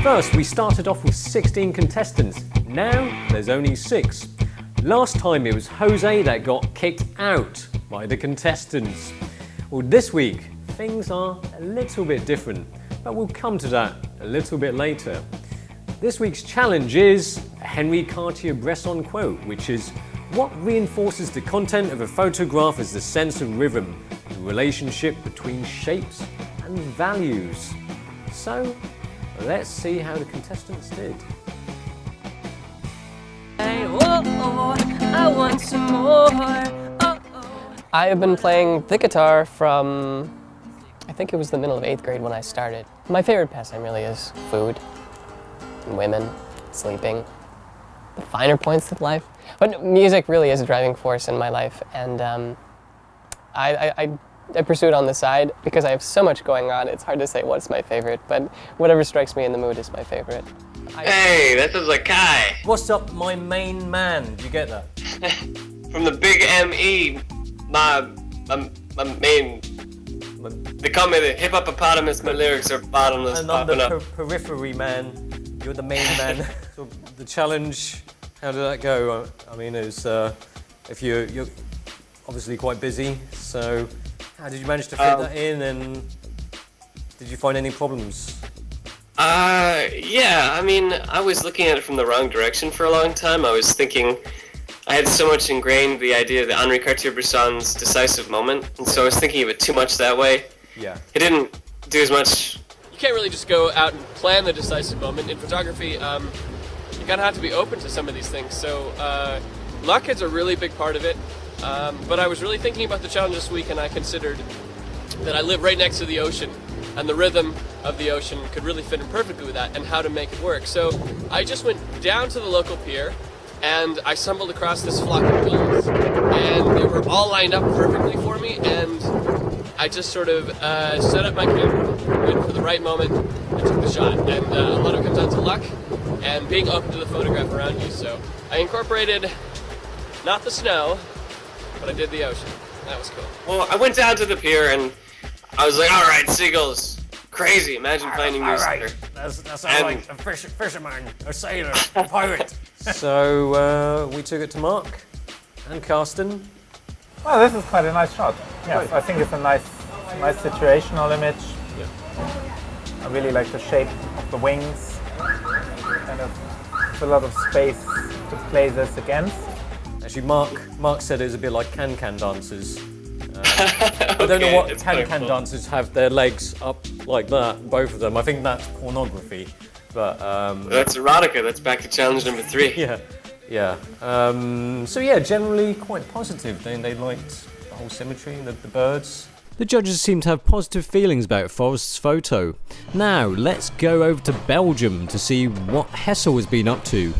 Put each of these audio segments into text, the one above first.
First, we started off with 16 contestants. Now, there's only 6. Last time it was Jose that got kicked out by the contestants. Well, this week, things are a little bit different, but we'll come to that a little bit later. This week's challenge is a Henri Cartier Bresson quote, which is, what reinforces the content of a photograph is the sense of rhythm, the relationship between shapes and values. So, let's see how the contestants did. I want some more. I have been playing the guitar from, I think it was the middle of 8th grade when I started. My favorite pastime really is food, and women, sleeping, the finer points of life. But music really is a driving force in my life, and I pursue it on the side because I have so much going on. It's hard to say what's my favorite, but whatever strikes me in the mood is my favorite. Hey, this is a Kai. What's up, my main man? Do you get that? From the big M.E., my main... They call me the hippopotamus, my lyrics are bottomless. And I'm the periphery man, you're the main man. So the challenge, how did that go? I mean, it was, if you're obviously quite busy, so how did you manage to fit that in, and did you find any problems? Yeah, I mean, I was looking at it from the wrong direction for a long time. I was thinking, I had so much ingrained the idea of Henri Cartier Bresson's decisive moment, and so I was thinking of it too much that way. Yeah. It didn't do as much. You can't really just go out and plan the decisive moment. In photography, you kind of have to be open to some of these things. So luck is a really big part of it. But I was really thinking about the challenge this week, and I considered that I live right next to the ocean, and the rhythm of the ocean could really fit in perfectly with that, and how to make it work. So I just went down to the local pier, and I stumbled across this flock of gulls, and they were all lined up perfectly for me, and I just sort of set up my camera, waited for the right moment, and took the shot. And a lot of it comes down to luck and being open to the photograph around you. So I incorporated not the snow, but I did the ocean. That was cool. Well, I went down to the pier and I was like, all right, seagulls, crazy. Imagine finding music there. That's all right, a fisherman, a sailor, a pirate. So we took it to Mark and Karsten. Well, this is quite a nice shot. Yes, I think it's a nice situational image. Yeah. I really like the shape of the wings. Kind of, there's a lot of space to play this against. Actually, Mark said it was a bit like can-can dancers. I don't know what can-can dancers have their legs up like that, both of them. I think that's pornography. But that's erotica. That's back to challenge number 3. Yeah. So yeah, generally quite positive. They liked the whole symmetry, the birds. The judges seem to have positive feelings about Forrest's photo. Now, let's go over to Belgium to see what Hessel has been up to.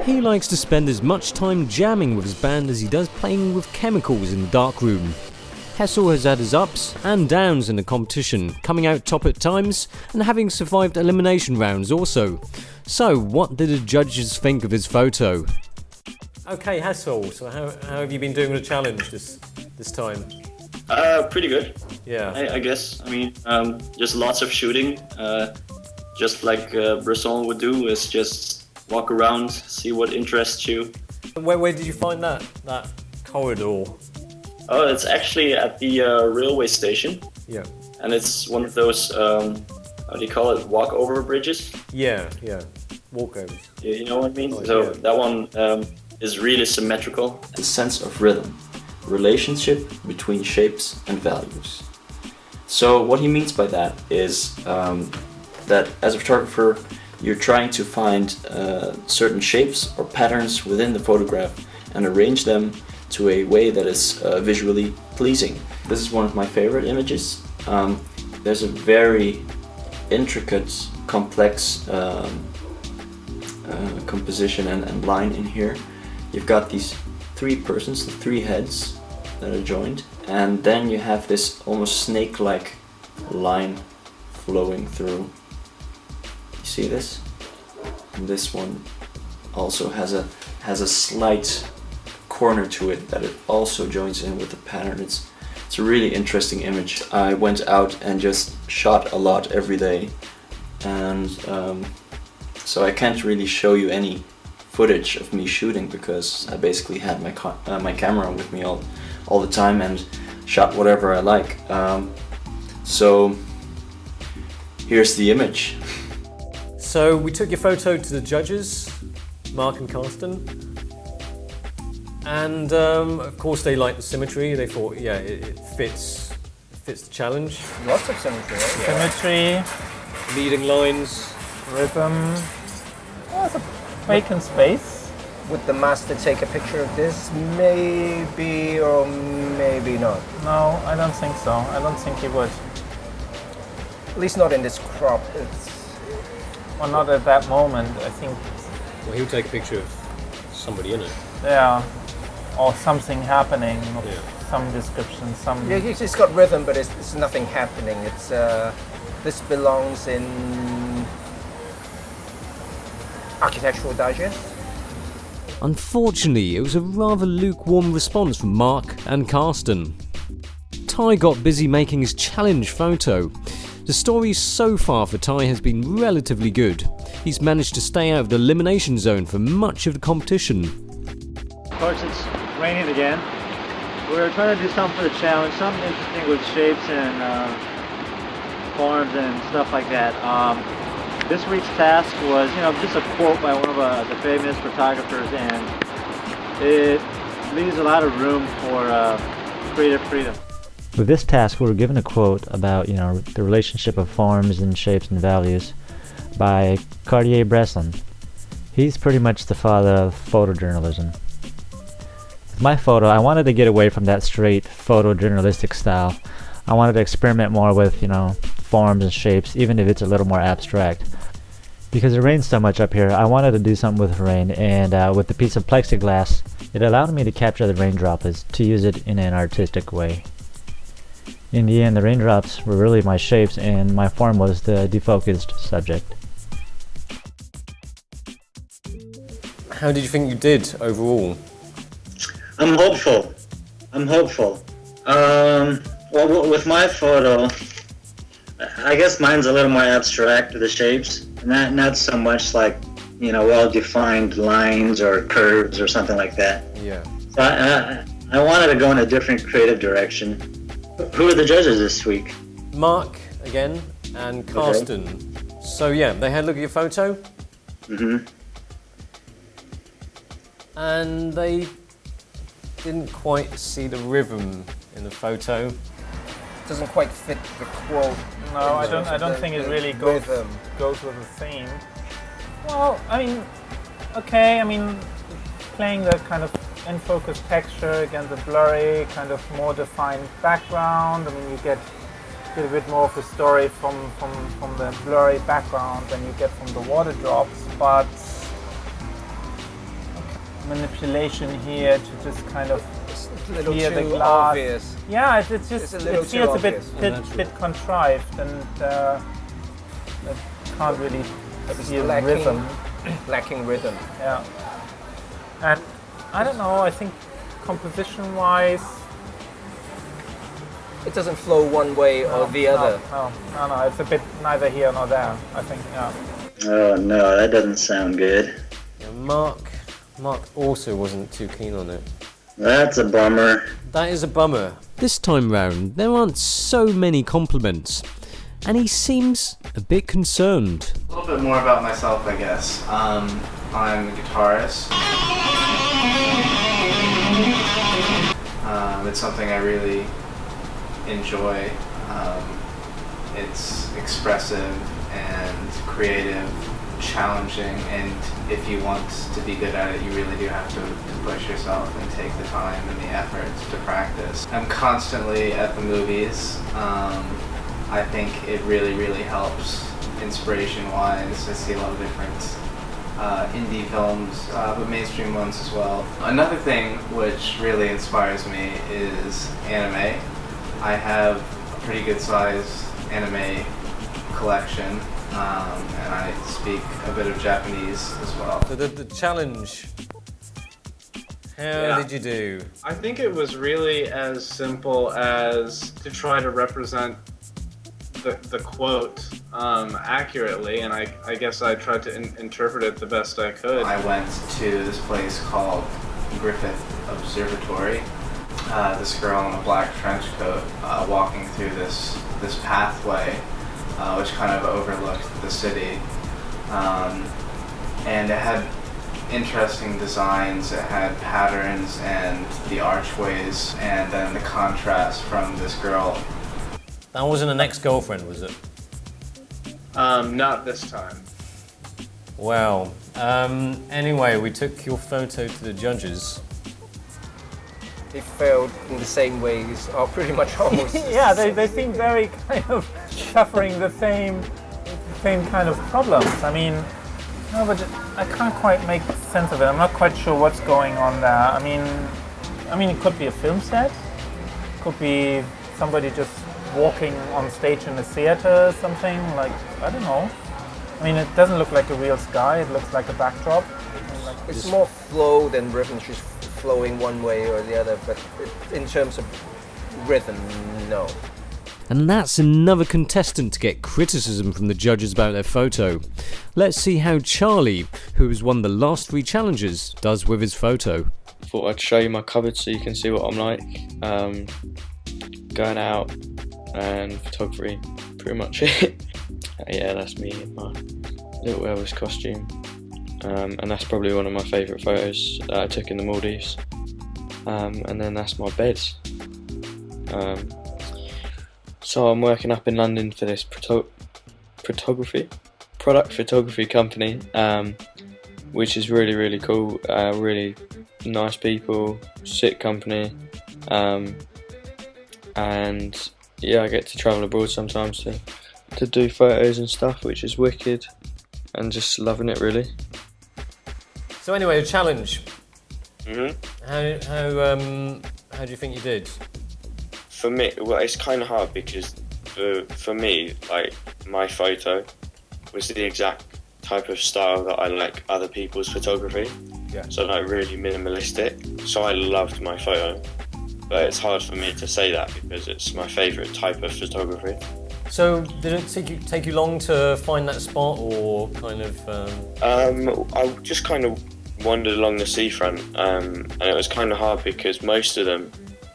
He likes to spend as much time jamming with his band as he does playing with chemicals in the darkroom. Hessel has had his ups and downs in the competition, coming out top at times and having survived elimination rounds also. So, what did the judges think of his photo? Okay, Hassel, so how have you been doing with the challenge this time? Pretty good. Yeah. I guess. I mean, just lots of shooting. Just like Bresson would do, is just walk around, see what interests you. Where did you find that corridor? Oh, it's actually at the railway station. Yeah. And it's one of those, how do you call it, walk-over bridges? Yeah. Walkovers. You know what I mean? Oh, so yeah. that one is really symmetrical. The sense of rhythm, relationship between shapes and values. So what he means by that is that as a photographer, you're trying to find certain shapes or patterns within the photograph and arrange them to a way that is visually pleasing. This is one of my favorite images. There's a very intricate, complex composition and line in here. You've got these 3 persons, the 3 heads that are joined, and then you have this almost snake-like line flowing through. You see this? And this one also has a slight corner to it that it also joins in with the pattern. It's a really interesting image. I went out and just shot a lot every day and so I can't really show you any footage of me shooting because I basically had my camera with me all the time and shot whatever I like. So here's the image. So we took your photo to the judges, Mark and Carsten, and of course they liked the symmetry. They thought, yeah, it fits the challenge. Lots of symmetry, right? Symmetry, Leading lines. rhythm. There's a vacant space. Would the master take a picture of this? Maybe or maybe not. No, I don't think so. I don't think he would. At least not in this crop. Well, not at that moment. I think, Well, he'll take a picture of somebody in it. yeah, or something happening, of Yeah. some description, some. Yeah, it's got rhythm, but it's nothing happening. It's this belongs in Architectural Digest. Unfortunately, it was a rather lukewarm response from Mark and Carsten. Ty got busy making his challenge photo. The story so far for Ty has been relatively good. He's managed to stay out of the elimination zone for much of the competition. Of course, it's raining again. We're trying to do something for the challenge, something interesting with shapes and forms and stuff like that. This week's task was, just a quote by one of the famous photographers, and it leaves a lot of room for creative freedom. With this task, we were given a quote about, the relationship of forms and shapes and values by Cartier Bresson. He's pretty much the father of photojournalism. With my photo, I wanted to get away from that straight photojournalistic style. I wanted to experiment more with, forms and shapes, even if it's a little more abstract. Because it rains so much up here, I wanted to do something with rain, and with the piece of plexiglass, it allowed me to capture the rain droplets to use it in an artistic way. In the end, the raindrops were really my shapes, and my form was the defocused subject. How did you think you did overall? I'm hopeful. Well, with my photo, I guess mine's a little more abstract, the shapes, not so much like, well-defined lines or curves or something like that. Yeah. So I wanted to go in a different creative direction. Who are the judges this week? Mark again and Carsten. Okay. So yeah, they had a look at your photo. Mm-hmm. And they didn't quite see the rhythm in the photo. Doesn't quite fit the quote. No, I don't think it really goes with the theme. Well, playing the kind of in-focus texture against the blurry, kind of more defined background. You get a bit more of a story from the blurry background than you get from the water drops, but manipulation here to just kind of clear the glass. Obvious. Yeah, it feels a bit contrived, and it can't really feel rhythm. Lacking rhythm. Yeah. And I don't know, I think composition-wise, it doesn't flow one way or the other. No, it's a bit neither here nor there, I think, yeah. Oh no, that doesn't sound good. Yeah, Mark also wasn't too keen on it. That's a bummer. That is a bummer. This time round, there aren't so many compliments, and he seems a bit concerned. A little bit more about myself, I guess. I'm a guitarist. It's something I really enjoy. It's expressive and creative, challenging, and if you want to be good at it, you really do have to push yourself and take the time and the effort to practice. I'm constantly at the movies. I think it really, really helps inspiration-wise. I see a lot of different indie films, but mainstream ones as well. Another thing which really inspires me is anime. I have a pretty good size anime collection, and I speak a bit of Japanese as well. So the challenge, how did you do? I think it was really as simple as to try to represent the quote accurately, and I guess I tried to interpret it the best I could. I went to this place called Griffith Observatory. This girl in a black trench coat walking through this pathway, which kind of overlooked the city, and it had interesting designs, it had patterns and the archways, and then the contrast from this girl. That wasn't an ex-girlfriend, was it? Not this time. Well, anyway, we took your photo to the judges. They failed in the same ways, or pretty much almost. Yeah, they seem very kind of suffering the same kind of problems. I mean, no, but I can't quite make sense of it. I'm not quite sure what's going on there. I mean, it could be a film set. It could be somebody just walking on stage in a theater or something. Like, I don't know. I mean, it doesn't look like a real sky. It looks like a backdrop. It's more flow than rhythm. She's flowing one way or the other, but in terms of rhythm, no. And that's another contestant to get criticism from the judges about their photo. Let's see how Charlie, who has won the last 3 challenges, does with his photo. Thought I'd show you my cupboard so you can see what I'm like. Going out and photography, pretty much it. Yeah, that's me in my little Elvis costume. And that's probably one of my favourite photos that I took in the Maldives. And then that's my bed. So I'm working up in London for this product photography company, which is really, really cool. Really nice people, sick company, and yeah, I get to travel abroad sometimes to do photos and stuff, which is wicked, and just loving it really. So anyway, a challenge. Mhm. How do you think you did? For me, well, it's kind of hard because for me, like, my photo was the exact type of style that I like other people's photography. Yeah. So like really minimalistic. So I loved my photo, but it's hard for me to say that because it's my favourite type of photography. So did it take you long to find that spot, or kind of? I just kind of wandered along the seafront, and it was kind of hard because most of them,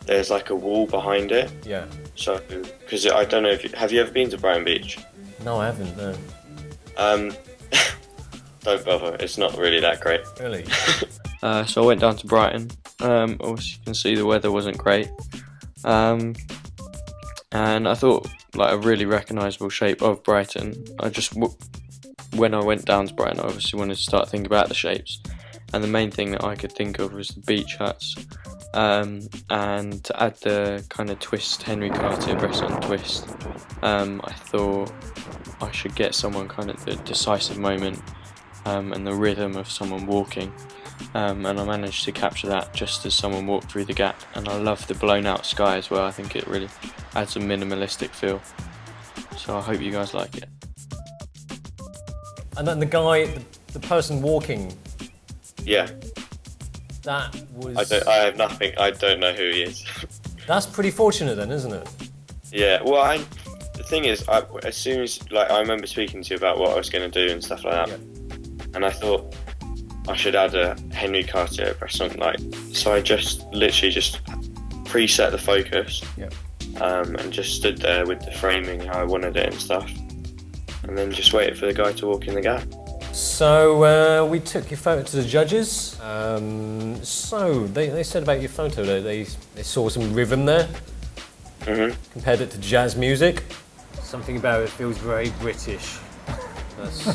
there's like a wall behind it. Yeah. So, because I don't know if have you ever been to Brighton Beach? No, I haven't. No. Don't bother. It's not really that great. Really. So I went down to Brighton. Obviously, you can see the weather wasn't great, and I thought like a really recognisable shape of Brighton. When I went down to Brighton, I obviously wanted to start thinking about the shapes, and the main thing that I could think of was the beach huts. And to add the kind of twist, Henri Cartier Bresson twist, I thought I should get someone kind of the decisive moment and the rhythm of someone walking, and I managed to capture that just as someone walked through the gap. And I love the blown out sky as well. I think it really adds a minimalistic feel, so I hope you guys like it. And then the person walking. Yeah. That was. I have nothing. I don't know who he is. That's pretty fortunate then, isn't it? Yeah. Well, the thing is, as soon as I remember speaking to you about what I was going to do and stuff like that, and I thought I should add a Henri Cartier Bresson so I literally just preset the focus, and just stood there with the framing how I wanted it and stuff, and then just waited for the guy to walk in the gap. So we took your photo to the judges. So they said about your photo that they saw some rhythm there. Mm-hmm. Compared it to jazz music. Something about it feels very British.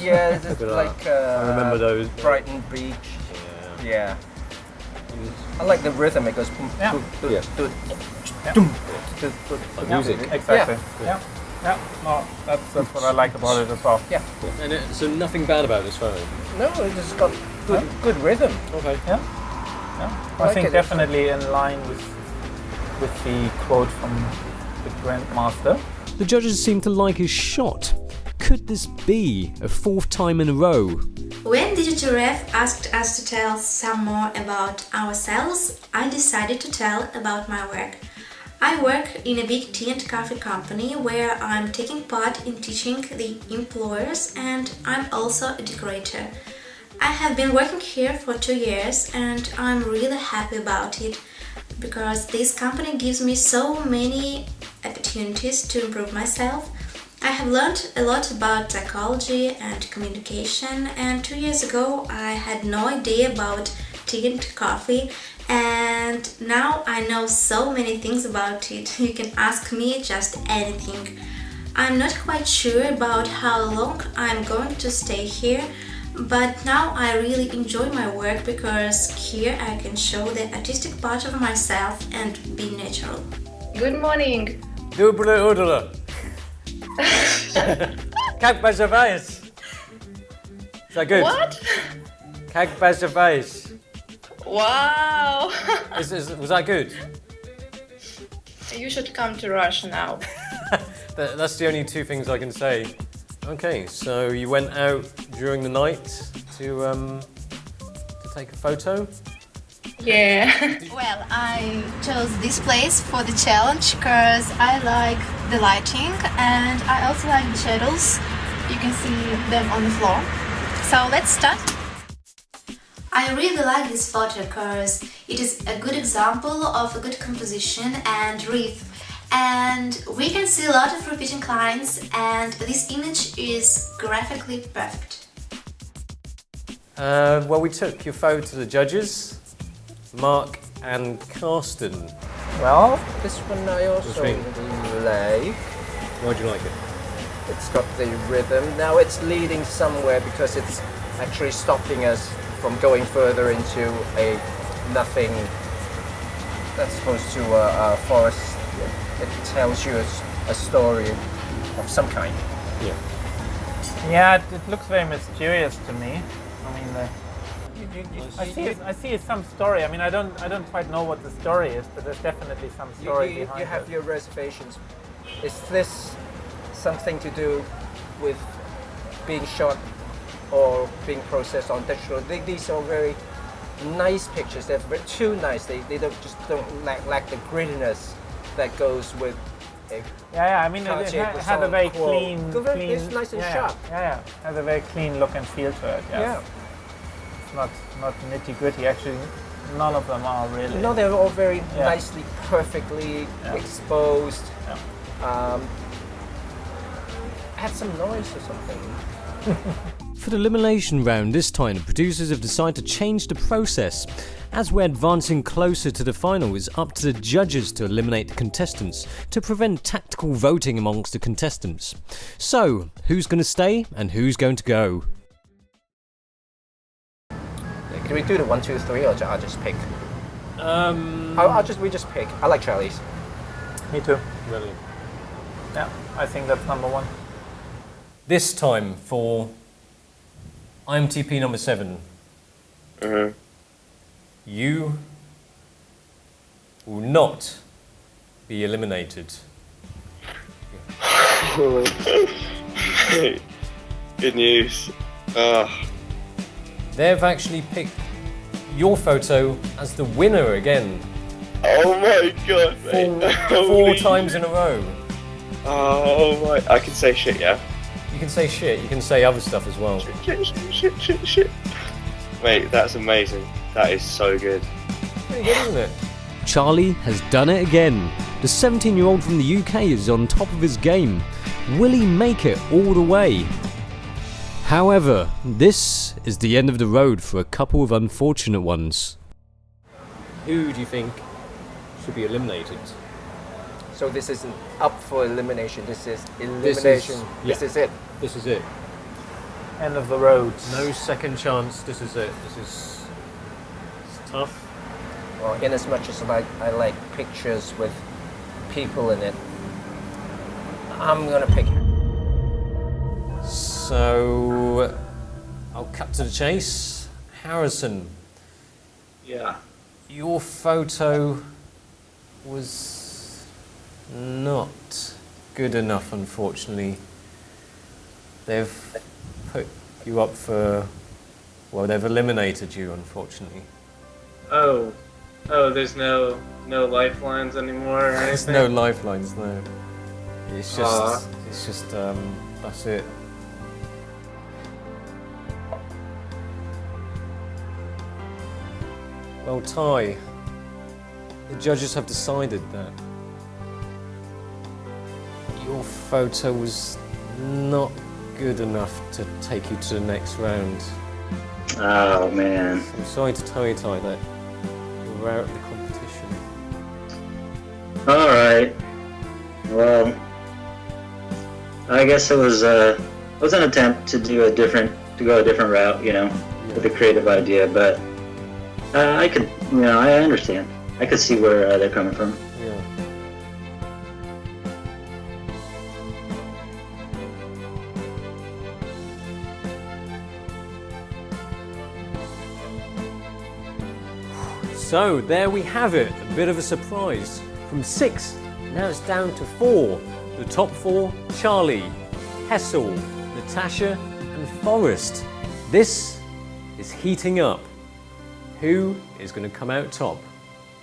Yeah, it's like I remember those. Brighton Beach. Yeah. I like the rhythm. It goes boom, boom, boom, boom. Music. Exactly. Yeah. Yeah, no, that's what I like about it as well. Yeah. And so nothing bad about this photo? No, it just got good rhythm. Okay. Yeah. I think definitely in line with the quote from the Grandmaster. The judges seem to like his shot. Could this be a 4th time in a row? When DigitalRev asked us to tell some more about ourselves, I decided to tell about my work. I work in a big tea and coffee company where I'm taking part in teaching the employers, and I'm also a decorator. I have been working here for 2 years and I'm really happy about it because this company gives me so many opportunities to improve myself. I have learned a lot about psychology and communication, and 2 years ago I had no idea about tea and coffee, and now I know so many things about it. You can ask me just anything. I'm not quite sure about how long I'm going to stay here, but now I really enjoy my work because here I can show the artistic part of myself and be natural. Good morning. Dubbele oedele. Kijk bij zijn wijs. Is that good? What? Kijk bij zijn wijs. Wow. Was that good? You should come to Russia now. That's the only two things I can say. Okay, so you went out during the night to take a photo? Yeah. Well, I chose this place for the challenge because I like the lighting and I also like the shadows. You can see them on the floor. So let's start. I really like this photo because it is a good example of a good composition and rhythm, and we can see a lot of repeating lines, and this image is graphically perfect. Well, we took your photo to the judges, Mark and Karsten. Well, this one I also like. Why do you like it? It's got the rhythm. Now it's leading somewhere because it's actually stopping us from going further into a nothing that's supposed to a forest. It tells you a story of some kind. Yeah. Yeah, it looks very mysterious to me. I mean, I see some story. I mean, I don't quite know what the story is, but there's definitely some story behind it. You have your reservations. Is this something to do with being shot or being processed on digital? These are very nice pictures. They're too nice. They don't lack the grittiness that goes with a Yeah, I mean, it had a very quote. clean. It's nice and sharp. Yeah, has a very clean look and feel to it. Yes. Yeah. It's not nitty gritty. Actually, none of them are really. No, they're all very nicely, perfectly exposed. Yeah. Add some noise or something. For the elimination round this time, the producers have decided to change the process. As we're advancing closer to the final, it's up to the judges to eliminate the contestants to prevent tactical voting amongst the contestants. So, who's going to stay and who's going to go? Can we do the 1, 2, 3, or I'll just pick? We just pick. I like Charlie's. Me too. Really? Yeah, I think that's number 1. This time for IMTP number 7. You will not be eliminated. Good news. They've actually picked your photo as the winner again. Oh my god, mate. Four times in a row. Oh my. I can say shit, yeah? You can say shit, you can say other stuff as well. Shit. Mate, that's amazing. That is so good. Pretty good, isn't it? Charlie has done it again. The 17-year-old from the UK is on top of his game. Will he make it all the way? However, this is the end of the road for a couple of unfortunate ones. Who do you think should be eliminated? So this isn't up for elimination. This is elimination. This is it. This is it. End of the road. No second chance. This is it. It's tough. Well, in as much as I like pictures with people in it, I'm gonna pick it. So I'll cut to the chase. Harrison. Yeah. Your photo was not good enough, unfortunately. They've put you up for, well, they've eliminated you, unfortunately. Oh, Oh, there's no lifelines anymore or anything? There's no lifelines, no. It's just, that's it. Well, Ty, the judges have decided that your photo was not good enough to take you to the next round. Oh, man. I'm sorry to tell you, Ty, that you're out of the competition. Alright. Well, I guess it was an attempt to go a different route, you know, with a creative idea, but I could, you know, I understand. I could see where they're coming from. Yeah. So there we have it, a bit of a surprise. From 6, now it's down to 4. The top 4, Charlie, Hessel, Natasha and Forrest. This is heating up. Who is going to come out top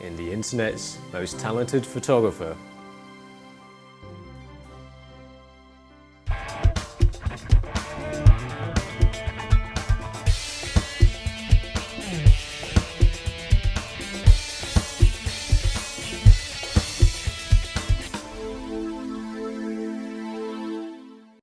in the internet's most talented photographer?